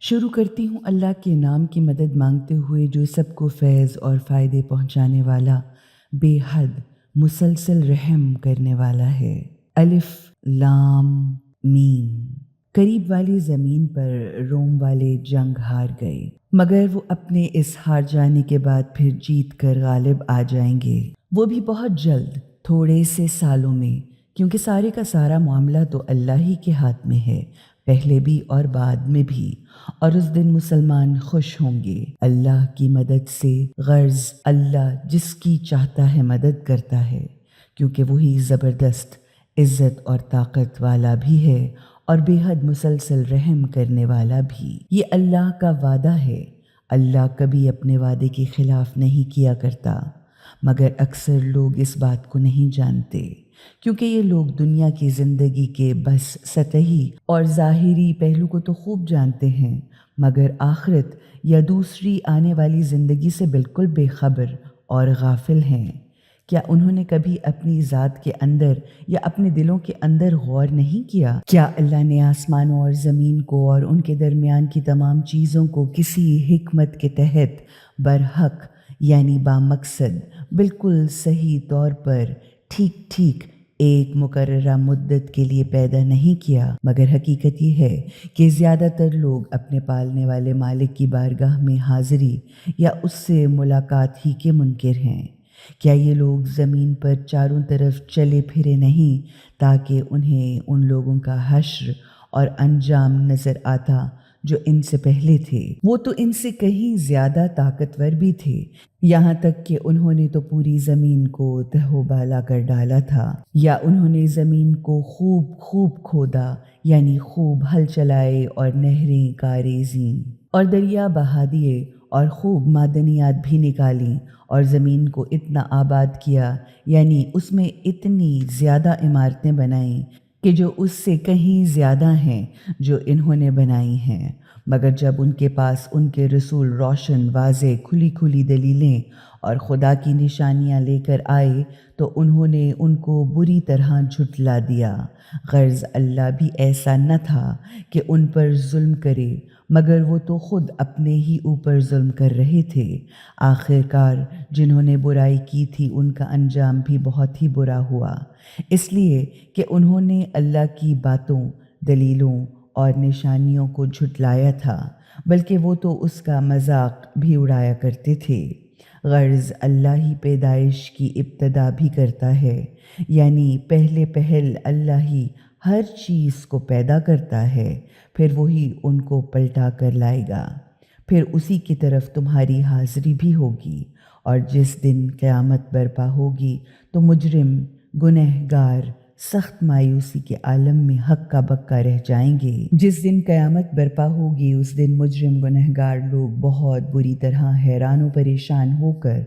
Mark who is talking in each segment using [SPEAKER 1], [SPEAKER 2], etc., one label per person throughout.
[SPEAKER 1] شروع کرتی ہوں اللہ کے نام کی مدد مانگتے ہوئے جو سب کو فیض اور فائدے پہنچانے والا، بے حد مسلسل رحم کرنے والا ہے۔ الف لام میم۔ قریب والی زمین پر روم والے جنگ ہار گئے، مگر وہ اپنے اس ہار جانے کے بعد پھر جیت کر غالب آ جائیں گے، وہ بھی بہت جلد، تھوڑے سے سالوں میں، کیونکہ سارے کا سارا معاملہ تو اللہ ہی کے ہاتھ میں ہے، پہلے بھی اور بعد میں بھی۔ اور اس دن مسلمان خوش ہوں گے اللہ کی مدد سے، غرض اللہ جس کی چاہتا ہے مدد کرتا ہے، کیونکہ وہی زبردست عزت اور طاقت والا بھی ہے اور بے حد مسلسل رحم کرنے والا بھی۔ یہ اللہ کا وعدہ ہے، اللہ کبھی اپنے وعدے کے خلاف نہیں کیا کرتا، مگر اکثر لوگ اس بات کو نہیں جانتے، کیونکہ یہ لوگ دنیا کی زندگی کے بس سطحی اور ظاہری پہلو کو تو خوب جانتے ہیں، مگر آخرت یا دوسری آنے والی زندگی سے بالکل بے خبر اور غافل ہیں۔ کیا انہوں نے کبھی اپنی ذات کے اندر یا اپنے دلوں کے اندر غور نہیں کیا؟ کیا اللہ نے آسمانوں اور زمین کو اور ان کے درمیان کی تمام چیزوں کو کسی حکمت کے تحت برحق یعنی بامقصد بالکل صحیح طور پر ٹھیک ٹھیک ایک مقررہ مدت کے لیے پیدا نہیں کیا؟ مگر حقیقت یہ ہے کہ زیادہ تر لوگ اپنے پالنے والے مالک کی بارگاہ میں حاضری یا اس سے ملاقات ہی کے منکر ہیں۔ کیا یہ لوگ زمین پر چاروں طرف چلے پھرے نہیں تاکہ انہیں ان لوگوں کا حشر اور انجام نظر آتا جو ان سے پہلے تھے؟ وہ تو ان سے کہیں زیادہ طاقتور بھی تھے، یہاں تک کہ انہوں نے تو پوری زمین کو تہو بالا کر ڈالا تھا، یا انہوں نے زمین کو خوب خوب کھودا یعنی خوب ہل چلائے اور نہریں کاریزیں اور دریا بہا دیے اور خوب معدنیات بھی نکالیں اور زمین کو اتنا آباد کیا یعنی اس میں اتنی زیادہ عمارتیں بنائیں کہ جو اس سے کہیں زیادہ ہیں جو انہوں نے بنائی ہیں، مگر جب ان کے پاس ان کے رسول روشن واضح کھلی کھلی دلیلیں اور خدا کی نشانیاں لے کر آئے تو انہوں نے ان کو بری طرح جھٹلا دیا۔ غرض اللہ بھی ایسا نہ تھا کہ ان پر ظلم کرے، مگر وہ تو خود اپنے ہی اوپر ظلم کر رہے تھے۔ آخر کار جنہوں نے برائی کی تھی ان کا انجام بھی بہت ہی برا ہوا، اس لیے کہ انہوں نے اللہ کی باتوں، دلیلوں اور نشانیوں کو جھٹلایا تھا، بلکہ وہ تو اس کا مذاق بھی اڑایا کرتے تھے۔ غرض اللہ ہی پیدائش کی ابتدا بھی کرتا ہے، یعنی پہلے پہل اللہ ہی ہر چیز کو پیدا کرتا ہے، پھر وہی ان کو پلٹا کر لائے گا، پھر اسی کی طرف تمہاری حاضری بھی ہوگی، اور جس دن قیامت برپا ہوگی تو مجرم گنہگار سخت مایوسی کے عالم میں ہکا بکا رہ جائیں گے۔ جس دن قیامت برپا ہوگی اس دن مجرم گنہگار لوگ بہت بری طرح حیران و پریشان ہو کر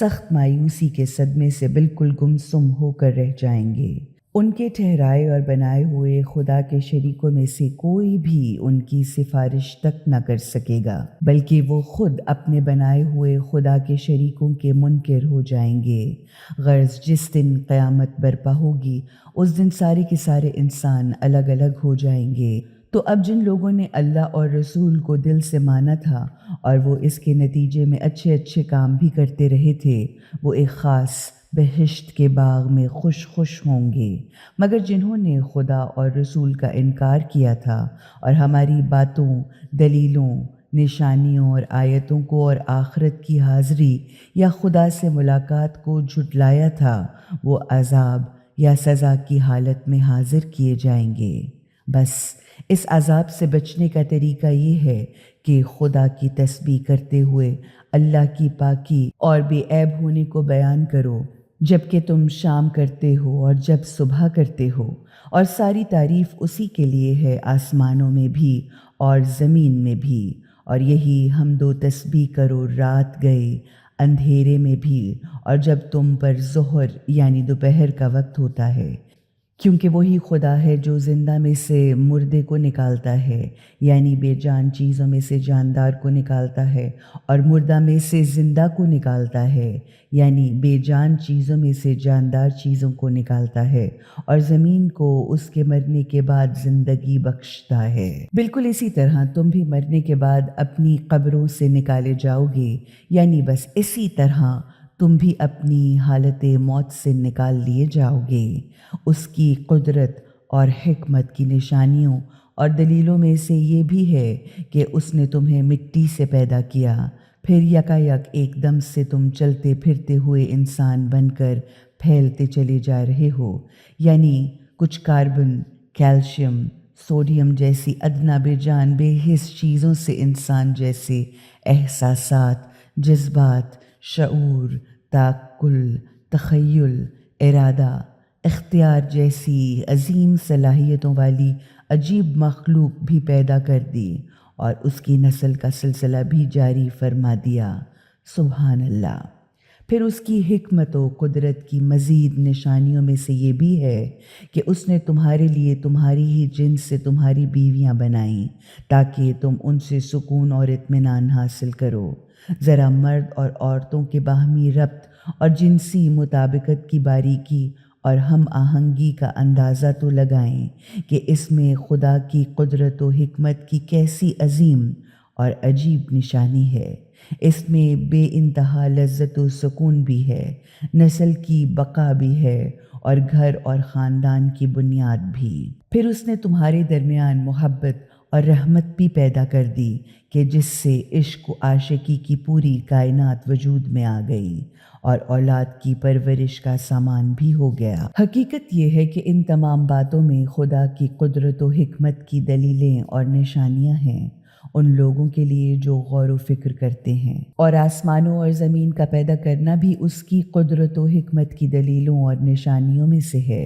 [SPEAKER 1] سخت مایوسی کے صدمے سے بالکل گمسم ہو کر رہ جائیں گے۔ ان کے ٹھہرائے اور بنائے ہوئے خدا کے شریکوں میں سے کوئی بھی ان کی سفارش تک نہ کر سکے گا، بلکہ وہ خود اپنے بنائے ہوئے خدا کے شریکوں کے منکر ہو جائیں گے۔ غرض جس دن قیامت برپا ہوگی اس دن سارے کے سارے انسان الگ الگ ہو جائیں گے۔ تو اب جن لوگوں نے اللہ اور رسول کو دل سے مانا تھا اور وہ اس کے نتیجے میں اچھے اچھے کام بھی کرتے رہے تھے، وہ ایک خاص بہشت کے باغ میں خوش خوش ہوں گے، مگر جنہوں نے خدا اور رسول کا انکار کیا تھا اور ہماری باتوں، دلیلوں، نشانیوں اور آیتوں کو اور آخرت کی حاضری یا خدا سے ملاقات کو جھٹلایا تھا، وہ عذاب یا سزا کی حالت میں حاضر کیے جائیں گے۔ بس اس عذاب سے بچنے کا طریقہ یہ ہے کہ خدا کی تسبیح کرتے ہوئے اللہ کی پاکی اور بے عیب ہونے کو بیان کرو جب کہ تم شام کرتے ہو اور جب صبح کرتے ہو، اور ساری تعریف اسی کے لیے ہے آسمانوں میں بھی اور زمین میں بھی، اور یہی حمد و تسبیح کرو رات گئے اندھیرے میں بھی اور جب تم پر ظہر یعنی دوپہر کا وقت ہوتا ہے، کیونکہ وہی خدا ہے جو زندہ میں سے مردے کو نکالتا ہے، یعنی بے جان چیزوں میں سے جاندار کو نکالتا ہے، اور مردہ میں سے زندہ کو نکالتا ہے، یعنی بے جان چیزوں میں سے جاندار چیزوں کو نکالتا ہے، اور زمین کو اس کے مرنے کے بعد زندگی بخشتا ہے۔ بالکل اسی طرح تم بھی مرنے کے بعد اپنی قبروں سے نکالے جاؤ گے، یعنی بس اسی طرح تم بھی اپنی حالت موت سے نکال لیے جاؤ گے۔ اس کی قدرت اور حکمت کی نشانیوں اور دلیلوں میں سے یہ بھی ہے کہ اس نے تمہیں مٹی سے پیدا کیا، پھر یکایک ایک دم سے تم چلتے پھرتے ہوئے انسان بن کر پھیلتے چلے جا رہے ہو، یعنی کچھ کاربن، کیلشیم، سوڈیم جیسی ادنا بے جان بے حس چیزوں سے انسان جیسے احساسات، جذبات، شعور، تعقل، تخیل، ارادہ، اختیار جیسی عظیم صلاحیتوں والی عجیب مخلوق بھی پیدا کر دی اور اس کی نسل کا سلسلہ بھی جاری فرما دیا۔ سبحان اللہ۔ پھر اس کی حکمت و قدرت کی مزید نشانیوں میں سے یہ بھی ہے کہ اس نے تمہارے لیے تمہاری ہی جنس سے تمہاری بیویاں بنائیں تاکہ تم ان سے سکون اور اطمینان حاصل کرو۔ ذرا مرد اور عورتوں کے باہمی ربط اور جنسی مطابقت کی باریکی اور ہم آہنگی کا اندازہ تو لگائیں کہ اس میں خدا کی قدرت و حکمت کی کیسی عظیم اور عجیب نشانی ہے۔ اس میں بے انتہا لذت و سکون بھی ہے، نسل کی بقا بھی ہے، اور گھر اور خاندان کی بنیاد بھی۔ پھر اس نے تمہارے درمیان محبت اور رحمت بھی پیدا کر دی کہ جس سے عشق و عاشقی کی پوری کائنات وجود میں آ گئی اور اولاد کی پرورش کا سامان بھی ہو گیا۔ حقیقت یہ ہے کہ ان تمام باتوں میں خدا کی قدرت و حکمت کی دلیلیں اور نشانیاں ہیں ان لوگوں کے لیے جو غور و فکر کرتے ہیں، اور آسمانوں اور زمین کا پیدا کرنا بھی اس کی قدرت و حکمت کی دلیلوں اور نشانیوں میں سے ہے،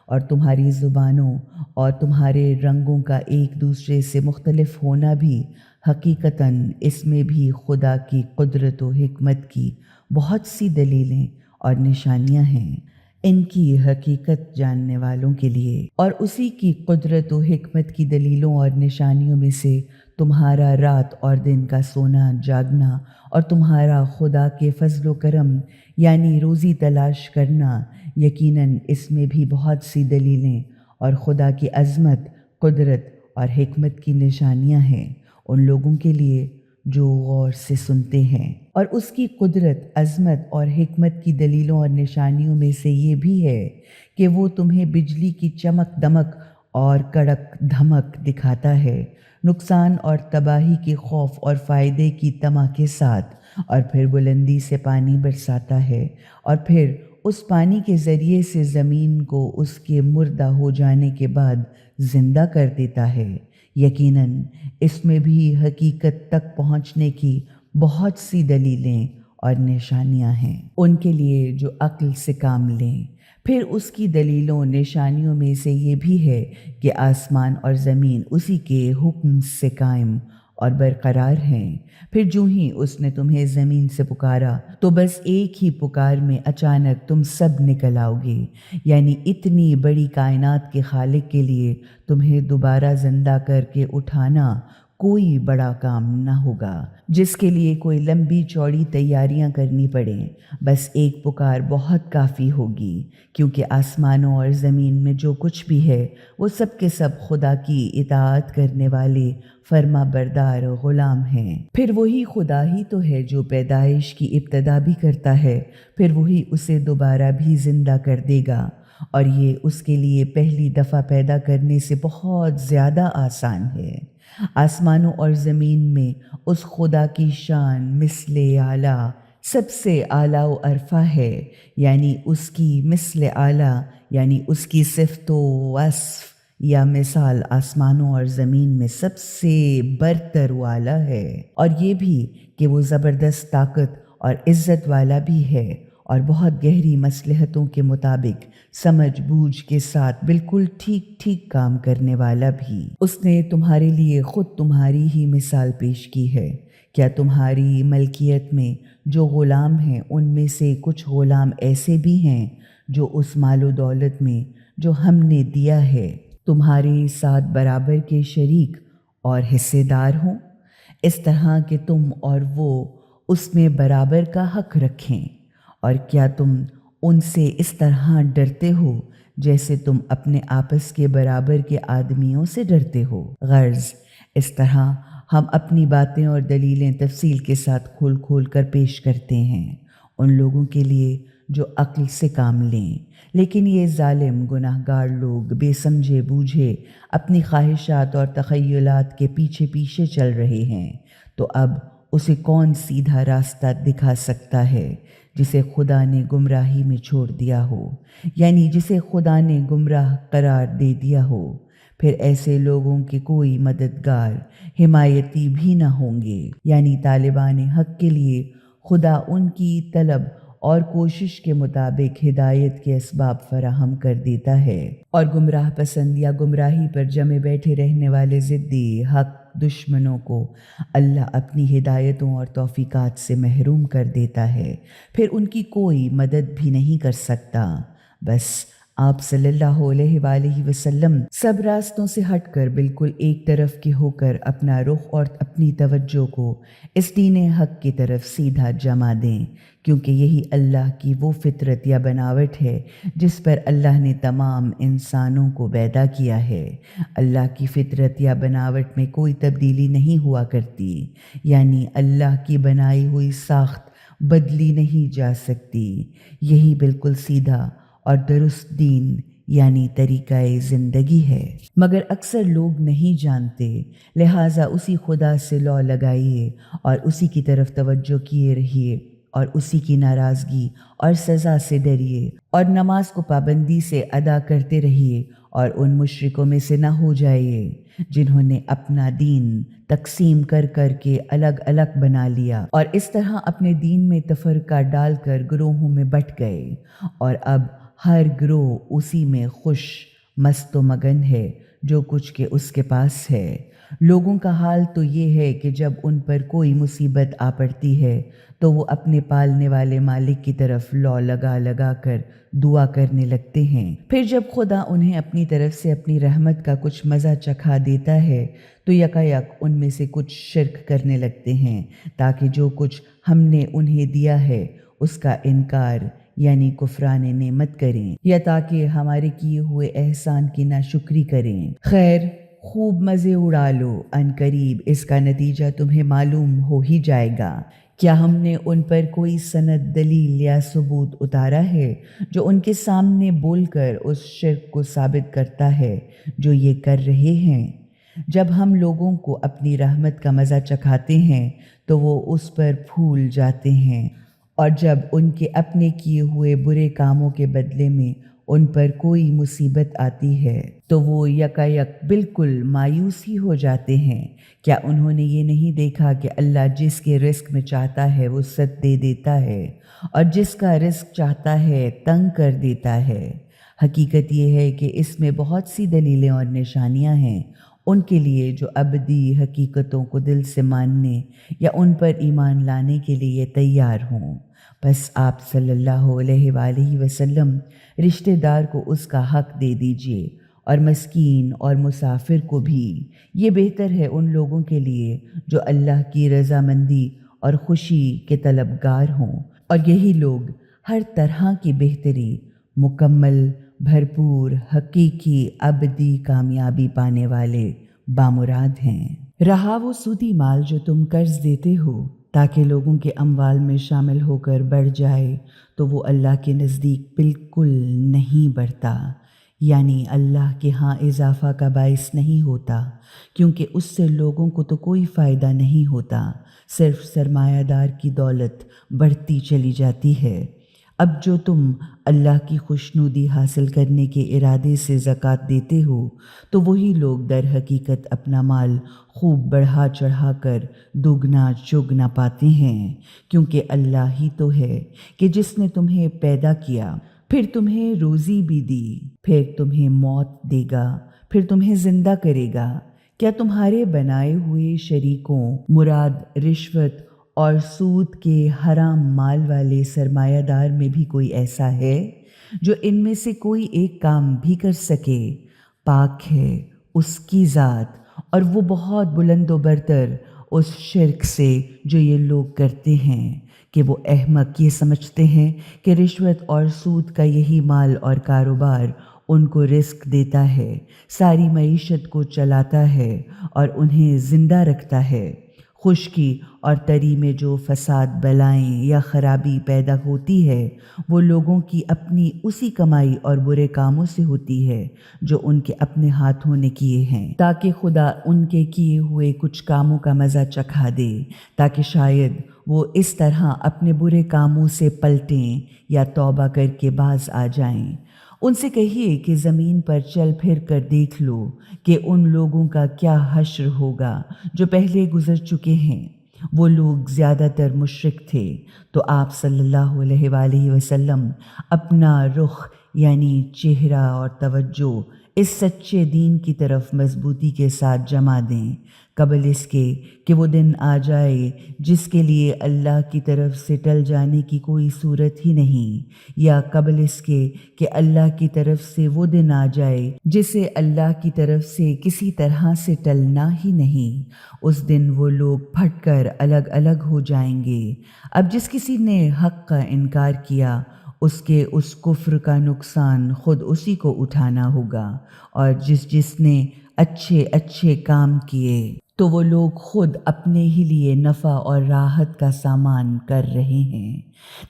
[SPEAKER 1] اور تمہاری زبانوں اور تمہارے رنگوں کا ایک دوسرے سے مختلف ہونا بھی حقیقتاً اس میں بھی خدا کی قدرت و حکمت کی بہت سی دلیلیں اور نشانیاں ہیں ان کی حقیقت جاننے والوں کے لیے۔ اور اسی کی قدرت و حکمت کی دلیلوں اور نشانیوں میں سے تمہارا رات اور دن کا سونا جاگنا اور تمہارا خدا کے فضل و کرم یعنی روزی تلاش کرنا، یقیناً اس میں بھی بہت سی دلیلیں اور خدا کی عظمت، قدرت اور حکمت کی نشانیاں ہیں ان لوگوں کے لیے جو غور سے سنتے ہیں۔ اور اس کی قدرت، عظمت اور حکمت کی دلیلوں اور نشانیوں میں سے یہ بھی ہے کہ وہ تمہیں بجلی کی چمک دمک اور کڑک دھمک دکھاتا ہے، نقصان اور تباہی کے خوف اور فائدے کی طمع کے ساتھ، اور پھر بلندی سے پانی برساتا ہے، اور پھر اس پانی کے ذریعے سے زمین کو اس کے مردہ ہو جانے کے بعد زندہ کر دیتا ہے۔ یقیناً اس میں بھی حقیقت تک پہنچنے کی بہت سی دلیلیں اور نشانیاں ہیں ان کے لیے جو عقل سے کام لیں۔ پھر اس کی دلیلوں نشانیوں میں سے یہ بھی ہے کہ آسمان اور زمین اسی کے حکم سے قائم اور برقرار ہیں۔ پھر جو ہی اس نے تمہیں زمین سے پکارا تو بس ایک ہی پکار میں اچانک تم سب نکل آؤ گے، یعنی اتنی بڑی کائنات کے خالق کے لیے تمہیں دوبارہ زندہ کر کے اٹھانا کوئی بڑا کام نہ ہوگا جس کے لیے کوئی لمبی چوڑی تیاریاں کرنی پڑیں، بس ایک پکار بہت کافی ہوگی، کیونکہ آسمانوں اور زمین میں جو کچھ بھی ہے وہ سب کے سب خدا کی اطاعت کرنے والے فرما بردار غلام ہیں۔ پھر وہی خدا ہی تو ہے جو پیدائش کی ابتدا بھی کرتا ہے، پھر وہی اسے دوبارہ بھی زندہ کر دے گا، اور یہ اس کے لیے پہلی دفعہ پیدا کرنے سے بہت زیادہ آسان ہے۔ آسمانوں اور زمین میں اس خدا کی شان مثل اعلیٰ، سب سے اعلیٰ و ارفع ہے، یعنی اس کی مثل اعلیٰ یعنی اس کی صفت و وصف یا مثال آسمانوں اور زمین میں سب سے برتر و اعلیٰ ہے، اور یہ بھی کہ وہ زبردست طاقت اور عزت والا بھی ہے، اور بہت گہری مصلحتوں کے مطابق سمجھ بوجھ کے ساتھ بالکل ٹھیک ٹھیک کام کرنے والا بھی۔ اس نے تمہارے لیے خود تمہاری ہی مثال پیش کی ہے۔ کیا تمہاری ملکیت میں جو غلام ہیں ان میں سے کچھ غلام ایسے بھی ہیں جو اس مال و دولت میں جو ہم نے دیا ہے تمہارے ساتھ برابر کے شریک اور حصے دار ہوں، اس طرح کہ تم اور وہ اس میں برابر کا حق رکھیں؟ اور کیا تم ان سے اس طرح ڈرتے ہو جیسے تم اپنے آپس کے برابر کے آدمیوں سے ڈرتے ہو؟ غرض اس طرح ہم اپنی باتیں اور دلیلیں تفصیل کے ساتھ کھول کھول کر پیش کرتے ہیں ان لوگوں کے لیے جو عقل سے کام لیں، لیکن یہ ظالم گناہ گار لوگ بے سمجھے بوجھے اپنی خواہشات اور تخیلات کے پیچھے پیچھے چل رہے ہیں۔ تو اب اسے کون سیدھا راستہ دکھا سکتا ہے جسے خدا نے گمراہی میں چھوڑ دیا ہو، یعنی جسے خدا نے گمراہ قرار دے دیا ہو؟ پھر ایسے لوگوں کے کوئی مددگار حمایتی بھی نہ ہوں گے، یعنی طالبان حق کے لیے خدا ان کی طلب اور کوشش کے مطابق ہدایت کے اسباب فراہم کر دیتا ہے، اور گمراہ پسند یا گمراہی پر جمے بیٹھے رہنے والے ضدی حق دشمنوں کو اللہ اپنی ہدایتوں اور توفیقات سے محروم کر دیتا ہے، پھر ان کی کوئی مدد بھی نہیں کر سکتا۔ بس آپ صلی اللہ علیہ وآلہ وسلم سب راستوں سے ہٹ کر بالکل ایک طرف کے ہو کر اپنا رخ اور اپنی توجہ کو اس دین حق کی طرف سیدھا جما دیں، کیونکہ یہی اللہ کی وہ فطرت یا بناوٹ ہے جس پر اللہ نے تمام انسانوں کو پیدا کیا ہے۔ اللہ کی فطرت یا بناوٹ میں کوئی تبدیلی نہیں ہوا کرتی، یعنی اللہ کی بنائی ہوئی ساخت بدلی نہیں جا سکتی۔ یہی بالکل سیدھا اور درست دین یعنی طریقہ زندگی ہے، مگر اکثر لوگ نہیں جانتے، لہٰذا اسی خدا سے لو لگائیے اور اسی کی طرف توجہ کیے رہیے اور اسی کی ناراضگی اور سزا سے ڈریے، اور نماز کو پابندی سے ادا کرتے رہیے، اور ان مشرکوں میں سے نہ ہو جائیے جنہوں نے اپنا دین تقسیم کر کر کے الگ الگ بنا لیا اور اس طرح اپنے دین میں تفرقہ ڈال کر گروہوں میں بٹ گئے، اور اب ہر گروہ اسی میں خوش مست و مگن ہے جو کچھ کہ اس کے پاس ہے۔ لوگوں کا حال تو یہ ہے کہ جب ان پر کوئی مصیبت آ پڑتی ہے تو وہ اپنے پالنے والے مالک کی طرف لو لگا لگا کر دعا کرنے لگتے ہیں، پھر جب خدا انہیں اپنی طرف سے اپنی رحمت کا کچھ مزہ چکھا دیتا ہے تو یکایک ان میں سے کچھ شرک کرنے لگتے ہیں تاکہ جو کچھ ہم نے انہیں دیا ہے اس کا انکار یعنی کفران نعمت کریں، یا تاکہ ہمارے کیے ہوئے احسان کی ناشکری کریں۔ خیر، خوب مزے اڑا لو، ان قریب اس کا نتیجہ تمہیں معلوم ہو ہی جائے گا۔ کیا ہم نے ان پر کوئی سند، دلیل یا ثبوت اتارا ہے جو ان کے سامنے بول کر اس شرک کو ثابت کرتا ہے جو یہ کر رہے ہیں؟ جب ہم لوگوں کو اپنی رحمت کا مزہ چکھاتے ہیں تو وہ اس پر پھول جاتے ہیں، اور جب ان کے اپنے کیے ہوئے برے کاموں کے بدلے میں ان پر کوئی مصیبت آتی ہے تو وہ یکایک بالکل مایوس ہی ہو جاتے ہیں۔ کیا انہوں نے یہ نہیں دیکھا کہ اللہ جس کے رزق میں چاہتا ہے وہ وسعت دے دیتا ہے اور جس کا رزق چاہتا ہے تنگ کر دیتا ہے؟ حقیقت یہ ہے کہ اس میں بہت سی دلیلیں اور نشانیاں ہیں ان کے لیے جو ابدی حقیقتوں کو دل سے ماننے یا ان پر ایمان لانے کے لیے تیار ہوں۔ بس آپ صلی اللہ علیہ وآلہ وسلم رشتہ دار کو اس کا حق دے دیجیے اور مسکین اور مسافر کو بھی۔ یہ بہتر ہے ان لوگوں کے لیے جو اللہ کی رضامندی اور خوشی کے طلبگار ہوں، اور یہی لوگ ہر طرح کی بہتری، مکمل، بھرپور، حقیقی ابدی کامیابی پانے والے بامراد ہیں۔ رہا وہ سودی مال جو تم قرض دیتے ہو تاکہ لوگوں کے اموال میں شامل ہو کر بڑھ جائے، تو وہ اللہ کے نزدیک بالکل نہیں بڑھتا، یعنی اللہ کے ہاں اضافہ کا باعث نہیں ہوتا، کیونکہ اس سے لوگوں کو تو کوئی فائدہ نہیں ہوتا، صرف سرمایہ دار کی دولت بڑھتی چلی جاتی ہے۔ اب جو تم اللہ کی خوشنودی حاصل کرنے کے ارادے سے زکوٰۃ دیتے ہو تو وہی لوگ در حقیقت اپنا مال خوب بڑھا چڑھا کر دوگنا چوگنا پاتے ہیں، کیونکہ اللہ ہی تو ہے کہ جس نے تمہیں پیدا کیا، پھر تمہیں روزی بھی دی، پھر تمہیں موت دے گا، پھر تمہیں زندہ کرے گا۔ کیا تمہارے بنائے ہوئے شریکوں مراد رشوت اور سود کے حرام مال والے سرمایہ دار میں بھی کوئی ایسا ہے جو ان میں سے کوئی ایک کام بھی کر سکے پاک ہے اس کی ذات، اور وہ بہت بلند و برتر اس شرک سے جو یہ لوگ کرتے ہیں کہ وہ احمق یہ سمجھتے ہیں کہ رشوت اور سود کا یہی مال اور کاروبار ان کو رزق دیتا ہے، ساری معیشت کو چلاتا ہے اور انہیں زندہ رکھتا ہے۔ خشکی اور تری میں جو فساد بلائیں یا خرابی پیدا ہوتی ہے وہ لوگوں کی اپنی اسی کمائی اور برے کاموں سے ہوتی ہے جو ان کے اپنے ہاتھوں نے کیے ہیں، تاکہ خدا ان کے کیے ہوئے کچھ کاموں کا مزہ چکھا دے، تاکہ شاید وہ اس طرح اپنے برے کاموں سے پلٹیں یا توبہ کر کے باز آ جائیں۔ ان سے کہیے کہ زمین پر چل پھر کر دیکھ لو کہ ان لوگوں کا کیا حشر ہوگا جو پہلے گزر چکے ہیں۔ وہ لوگ زیادہ تر مشرک تھے، تو آپ صلی اللہ علیہ وآلہ وسلم اپنا رخ یعنی چہرہ اور توجہ اس سچے دین کی طرف مضبوطی کے ساتھ جما دیں، قبل اس کے کہ وہ دن آ جائے جس کے لیے اللہ کی طرف سے ٹل جانے کی کوئی صورت ہی نہیں، یا قبل اس کے کہ اللہ کی طرف سے وہ دن آ جائے جسے اللہ کی طرف سے کسی طرح سے ٹلنا ہی نہیں۔ اس دن وہ لوگ پھٹ کر الگ الگ ہو جائیں گے۔ اب جس کسی نے حق کا انکار کیا اس کے اس کفر کا نقصان خود اسی کو اٹھانا ہوگا، اور جس نے اچھے اچھے کام کیے تو وہ لوگ خود اپنے ہی لیے نفع اور راحت کا سامان کر رہے ہیں،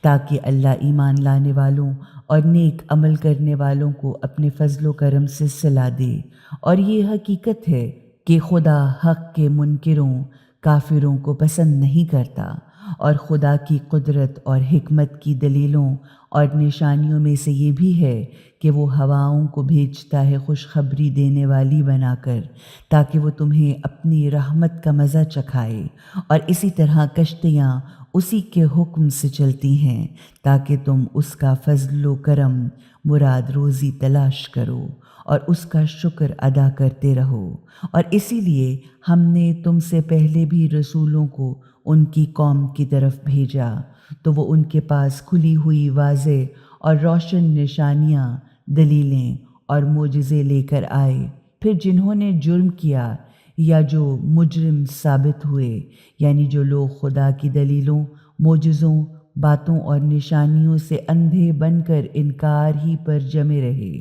[SPEAKER 1] تاکہ اللہ ایمان لانے والوں اور نیک عمل کرنے والوں کو اپنے فضل و کرم سے صلہ دے۔ اور یہ حقیقت ہے کہ خدا حق کے منکروں کافروں کو پسند نہیں کرتا، اور خدا کی قدرت اور حکمت کی دلیلوں اور نشانیوں میں سے یہ بھی ہے کہ وہ ہواؤں کو بھیجتا ہے خوشخبری دینے والی بنا کر، تاکہ وہ تمہیں اپنی رحمت کا مزہ چکھائے، اور اسی طرح کشتیاں اسی کے حکم سے چلتی ہیں تاکہ تم اس کا فضل و کرم مراد روزی تلاش کرو اور اس کا شکر ادا کرتے رہو۔ اور اسی لیے ہم نے تم سے پہلے بھی رسولوں کو ان کی قوم کی طرف بھیجا تو وہ ان کے پاس کھلی ہوئی واضح اور روشن نشانیاں، دلیلیں اور معجزے لے کر آئے، پھر جنہوں نے جرم کیا یا جو مجرم ثابت ہوئے، یعنی جو لوگ خدا کی دلیلوں، معجزوں، باتوں اور نشانیوں سے اندھے بن کر انکار ہی پر جمے رہے،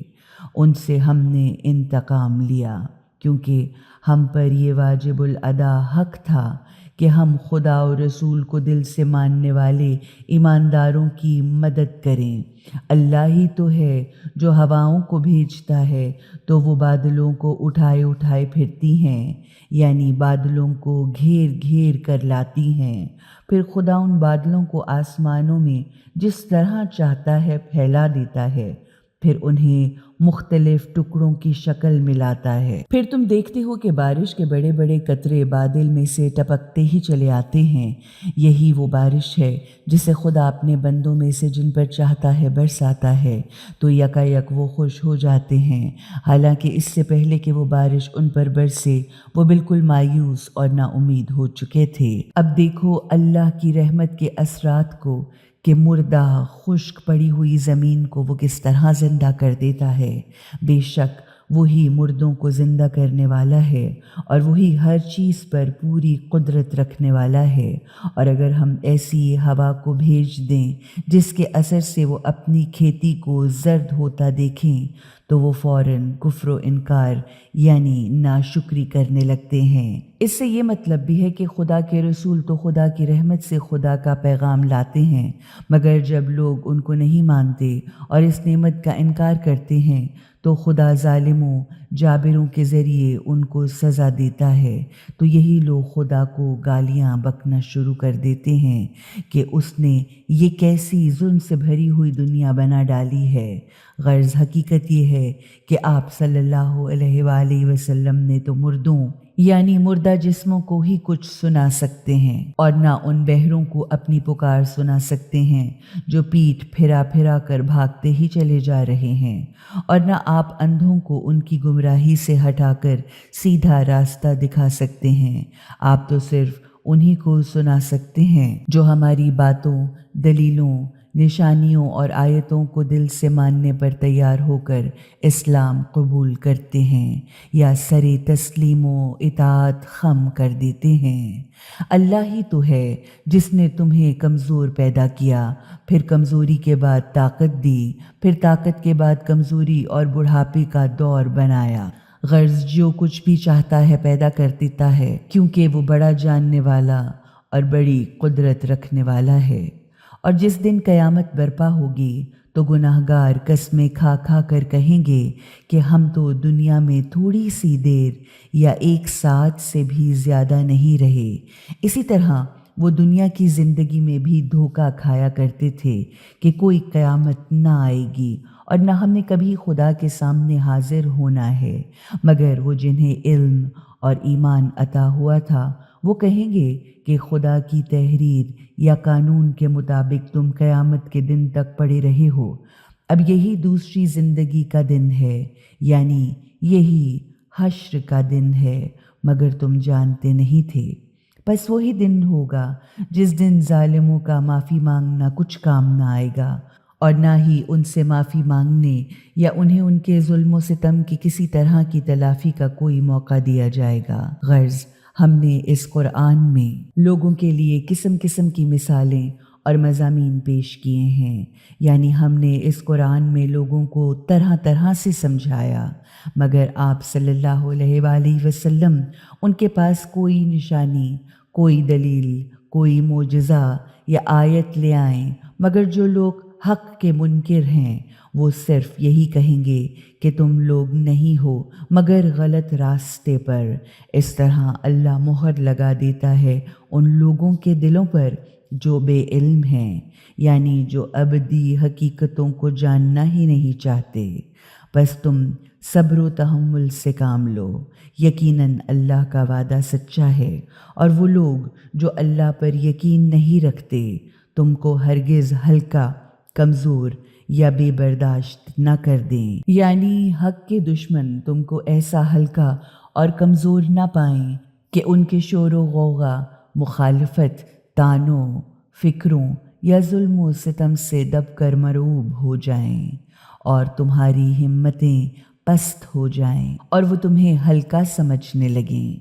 [SPEAKER 1] ان سے ہم نے انتقام لیا، کیونکہ ہم پر یہ واجب الادا حق تھا کہ ہم خدا و رسول کو دل سے ماننے والے ایمانداروں کی مدد کریں۔ اللہ ہی تو ہے جو ہواؤں کو بھیجتا ہے تو وہ بادلوں کو اٹھائے اٹھائے پھرتی ہیں، یعنی بادلوں کو گھیر گھیر کر لاتی ہیں، پھر خدا ان بادلوں کو آسمانوں میں جس طرح چاہتا ہے پھیلا دیتا ہے، پھر انہیں مختلف ٹکڑوں کی شکل میں لاتا ہے۔ پھر تم دیکھتے ہو کہ بارش کے بڑے بڑے قطرے بادل میں سے ٹپکتے ہی چلے آتے ہیں، یہی وہ بارش ہے جسے خدا اپنے بندوں میں سے جن پر چاہتا ہے برساتا ہے، تو یکا یک وہ خوش ہو جاتے ہیں، حالانکہ اس سے پہلے کہ وہ بارش ان پر برسے وہ بالکل مایوس اور نا امید ہو چکے تھے۔ اب دیکھو اللہ کی رحمت کے اثرات کو کہ مردہ خشک پڑی ہوئی زمین کو وہ کس طرح زندہ کر دیتا ہے۔ بے شک وہی مردوں کو زندہ کرنے والا ہے اور وہی ہر چیز پر پوری قدرت رکھنے والا ہے۔ اور اگر ہم ایسی ہوا کو بھیج دیں جس کے اثر سے وہ اپنی کھیتی کو زرد ہوتا دیکھیں تو وہ فوراً کفر و انکار یعنی ناشکری کرنے لگتے ہیں۔ اس سے یہ مطلب بھی ہے کہ خدا کے رسول تو خدا کی رحمت سے خدا کا پیغام لاتے ہیں، مگر جب لوگ ان کو نہیں مانتے اور اس نعمت کا انکار کرتے ہیں تو خدا ظالموں جابروں کے ذریعے ان کو سزا دیتا ہے۔ تو یہی لوگ خدا کو گالیاں بکنا شروع کر دیتے ہیں کہ اس نے یہ کیسی ظلم سے بھری ہوئی دنیا بنا ڈالی ہے۔ غرض حقیقت یہ ہے کہ آپ صلی اللہ علیہ وآلہ وسلم نے تو مردوں یعنی مردہ جسموں کو ہی کچھ سنا سکتے ہیں، اور نہ ان بہروں کو اپنی پکار سنا سکتے ہیں جو پیٹھ پھرا پھرا کر بھاگتے ہی چلے جا رہے ہیں، اور نہ آپ اندھوں کو ان کی گمراہی سے ہٹا کر سیدھا راستہ دکھا سکتے ہیں۔ آپ تو صرف انہی کو سنا سکتے ہیں جو ہماری باتوں، دلیلوں، نشانیوں اور آیتوں کو دل سے ماننے پر تیار ہو کر اسلام قبول کرتے ہیں یا سر تسلیم و اطاعت خم کر دیتے ہیں۔ اللہ ہی تو ہے جس نے تمہیں کمزور پیدا کیا، پھر کمزوری کے بعد طاقت دی، پھر طاقت کے بعد کمزوری اور بڑھاپے کا دور بنایا۔ غرض جو کچھ بھی چاہتا ہے پیدا کر دیتا ہے، کیونکہ وہ بڑا جاننے والا اور بڑی قدرت رکھنے والا ہے۔ اور جس دن قیامت برپا ہوگی تو گناہگار قسمیں کھا کھا کر کہیں گے کہ ہم تو دنیا میں تھوڑی سی دیر یا ایک ساتھ سے بھی زیادہ نہیں رہے۔ اسی طرح وہ دنیا کی زندگی میں بھی دھوکہ کھایا کرتے تھے کہ کوئی قیامت نہ آئے گی اور نہ ہم نے کبھی خدا کے سامنے حاضر ہونا ہے، مگر وہ جنہیں علم اور ایمان عطا ہوا تھا وہ کہیں گے کہ خدا کی تحریر یا قانون کے مطابق تم قیامت کے دن تک پڑے رہے ہو۔ اب یہی دوسری زندگی کا دن ہے، یعنی یہی حشر کا دن ہے، مگر تم جانتے نہیں تھے۔ بس وہی دن ہوگا جس دن ظالموں کا معافی مانگنا کچھ کام نہ آئے گا، اور نہ ہی ان سے معافی مانگنے یا انہیں ان کے ظلم و ستم کی کسی طرح کی تلافی کا کوئی موقع دیا جائے گا۔ غرض ہم نے اس قرآن میں لوگوں کے لیے قسم قسم کی مثالیں اور مضامین پیش کیے ہیں، یعنی ہم نے اس قرآن میں لوگوں کو طرح طرح سے سمجھایا، مگر آپ صلی اللہ علیہ وآلہ وسلم ان کے پاس کوئی نشانی، کوئی دلیل، کوئی معجزہ یا آیت لے آئیں، مگر جو لوگ حق کے منکر ہیں وہ صرف یہی کہیں گے کہ تم لوگ نہیں ہو مگر غلط راستے پر۔ اس طرح اللہ مہر لگا دیتا ہے ان لوگوں کے دلوں پر جو بے علم ہیں، یعنی جو ابدی حقیقتوں کو جاننا ہی نہیں چاہتے۔ بس تم صبر و تحمل سے کام لو، یقیناً اللہ کا وعدہ سچا ہے، اور وہ لوگ جو اللہ پر یقین نہیں رکھتے تم کو ہرگز ہلکا، کمزور یا بے برداشت نہ کر دیں، یعنی حق کے دشمن تم کو ایسا ہلکا اور کمزور نہ پائیں کہ ان کے شور و غوغا، مخالفت، طعنوں، فکروں یا ظلم و ستم سے دب کر مرعوب ہو جائیں اور تمہاری ہمتیں پست ہو جائیں اور وہ تمہیں ہلکا سمجھنے لگیں۔